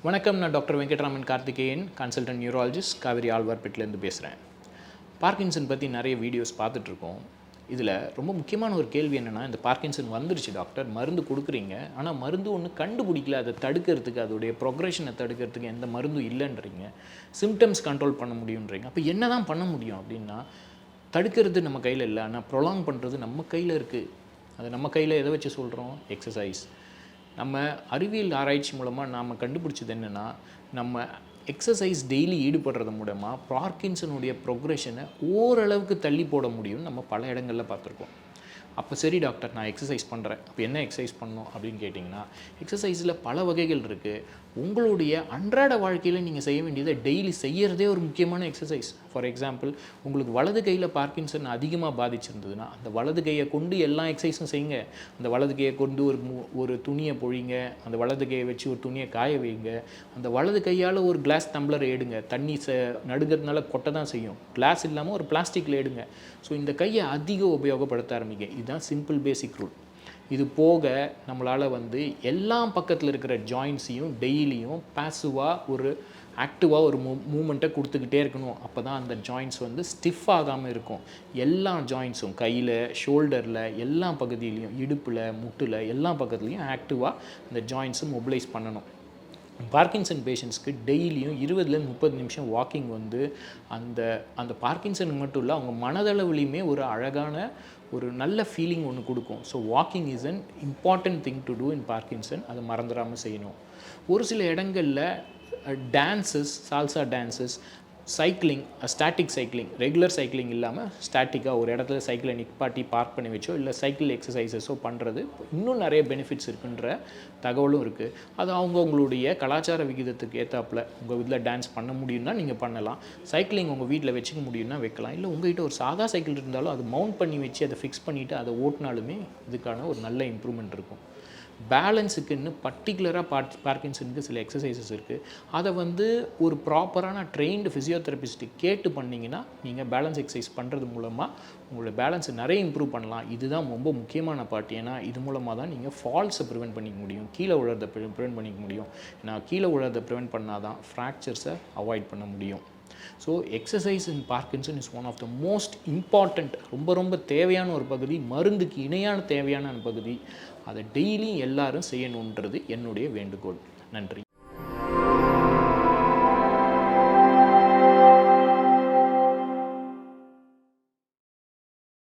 வணக்கம். நான் doctor Venkatraman Karthikeyan, consultant neurologist, Kauvery ஆழ்வார்பேட்டிலேருந்து பேசுகிறேன். பார்க்கின்சன் பற்றி நிறைய வீடியோஸ் பார்த்துட்ருக்கோம். இதில் ரொம்ப முக்கியமான ஒரு கேள்வி என்னென்னா, இந்த பார்க்கின்சன் வந்துருச்சு டாக்டர், மருந்து கொடுக்குறீங்க, ஆனால் மருந்து ஒன்று கண்டுபிடிக்கல, அதை தடுக்கிறதுக்கு, அதோடைய ப்ரொக்ரெஷனை தடுக்கிறதுக்கு எந்த மருந்தும் இல்லைன்றீங்க, சிம்டம்ஸ் கண்ட்ரோல் பண்ண முடியுன்றீங்க. அப்போ என்ன தான் பண்ண முடியும் அப்படின்னா, தடுக்கிறது நம்ம கையில் இல்லை, ஆனால் ப்ரொலாங் பண்ணுறது நம்ம கையில் இருக்குது. அது நம்ம கையில் எதை வச்சு சொல்கிறோம்? எக்ஸசைஸ். நம்ம அறிவியல் ஆராய்ச்சி மூலமாக நாம் கண்டுபிடிச்சது என்னென்னா, நம்ம எக்ஸசைஸ் டெய்லி ஈடுபடுறது மூலமாக பார்க்கின்சனுடைய ப்ரொக்ரெஷனை ஓரளவுக்கு தள்ளி போட முடியும்னு நம்ம பல இடங்களில் பார்த்துருக்கோம். அப்போ சரி டாக்டர், நான் எக்ஸசைஸ் பண்ணுறேன், அப்போ என்ன எக்ஸசைஸ் பண்ணணும் அப்படின்னு கேட்டிங்கன்னா, எக்ஸசைஸில் பல வகைகள் இருக்குது. உங்களுடைய அன்றாட வாழ்க்கையில் நீங்கள் செய்ய வேண்டியதை டெய்லி செய்கிறதே ஒரு முக்கியமான எக்ஸசைஸ். ஃபார் எக்ஸாம்பிள், உங்களுக்கு வலது கையில் பார்க்கின்சன் அதிகமாக பாதிச்சிருந்ததுன்னா, அந்த வலது கையை கொண்டு எல்லா எக்ஸசைஸும் செய்யுங்க. அந்த வலது கையை கொண்டு ஒரு துணியை பொழிங்க, அந்த வலது கையை வச்சு ஒரு துணியை காய வைங்க, அந்த வலது கையால் ஒரு கிளாஸ் டம்ளர் எடுங்க. தண்ணி நடுகிறதுனால கொட்டை தான் செய்யும். கிளாஸ் இல்லாமல் ஒரு பிளாஸ்டிக்கில் எடுங்க. ஸோ இந்த கையை அதிக உபயோகப்படுத்த ஆரம்பிங்க. இதுதான் சிம்பிள் பேசிக் ரூல். இது போக நம்மளால் எல்லா பக்கத்தில் இருக்கிற ஜாயின்ஸையும் டெய்லியும் பாசிவாக ஆக்டிவாக ஒரு மூமெண்ட்டை கொடுத்துக்கிட்டே இருக்கணும். அப்போ தான் அந்த ஜாயின்ஸ் ஸ்டிஃப் ஆகாமல் இருக்கும். எல்லா ஜாயின்ஸும் கையில், ஷோல்டரில், எல்லா பகுதியிலையும், இடுப்பில், முட்டில், எல்லா பக்கத்துலேயும் ஆக்டிவாக அந்த ஜாயின்ஸை மொபிலைஸ் பண்ணணும். பார்க்கின்சன் பேஷண்ட்ஸ்க்கு டெய்லியும் 20-30 நிமிஷம் வாக்கிங் அந்த பார்க்கின்சனுக்கு மட்டும் இல்லை, அவங்க மனதளவுலையுமே ஒரு அழகான ஒரு நல்ல ஃபீலிங் ஒன்று கொடுக்கும். So walking is an important thing to do in Parkinson. அதை மறந்துடாமல் செய்யணும். ஒரு சில இடங்களில் dances, salsa dances, cycling, static cycling, regular cycling இல்லாமல் ஸ்டாட்டிக்காக ஒரு இடத்துல சைக்கிளை நிப்பாட்டி பார்க் பண்ணி வச்சோ இல்லை சைக்கிள் எக்ஸசைசஸோ பண்ணுறது இன்னும் நிறைய பெனிஃபிட்ஸ் இருக்குன்ற தகவலும் இருக்குது. அது அவங்களுடைய கலாச்சார விகிதத்துக்கு ஏற்றாப்புல உங்கள் வீட்டில் டான்ஸ் பண்ண முடியும்னா நீங்கள் பண்ணலாம். சைக்கிளிங் உங்கள் வீட்டில் வச்சுக்க முடியும்னா வைக்கலாம். இல்லை உங்கள்கிட்ட ஒரு சாதா சைக்கிள் இருந்தாலும் அது மவுண்ட் பண்ணி வச்சு அதை ஃபிக்ஸ் பண்ணிவிட்டு அதை ஓட்டினாலுமே இதுக்கான ஒரு நல்ல இம்ப்ரூவ்மெண்ட் இருக்கும். பேலன்ஸுக்குன்னு பர்டிகுலராக பார்க்கின்சனுக்கு சில எக்ஸசைசஸ் இருக்குது. அதை ஒரு ப்ராப்பரான ட்ரெயின்டு ஃபிசியோதெரபிஸ்ட்டு கேட்டு பண்ணிங்கன்னா நீங்கள் பேலன்ஸ் எக்ஸசைஸ் பண்ணுறது மூலமாக உங்களோட பேலன்ஸை நிறைய இம்ப்ரூவ் பண்ணலாம். இதுதான் ரொம்ப முக்கியமான பார்ட். ஏன்னா இது மூலமாக தான் நீங்கள் ஃபால்ஸை ப்ரிவெண்ட் பண்ணிக்க முடியும், கீழே விழுறதை ப்ரிவெண்ட் பண்ணிக்க முடியும். ஏன்னா கீழே விழுறதை ப்ரிவெண்ட் பண்ணால் தான் ஃப்ராக்சர்ஸை அவாய்ட் பண்ண முடியும். So exercise in Parkinson is one of the most important, ரொம்ப தேவையான ஒரு பகுதி, மருந்துக்கு இணையான தேவையான பகுதி. அதை டெய்லியும் எல்லாரும் செய்யணுன்றது என்னுடைய வேண்டுகோள். நன்றி.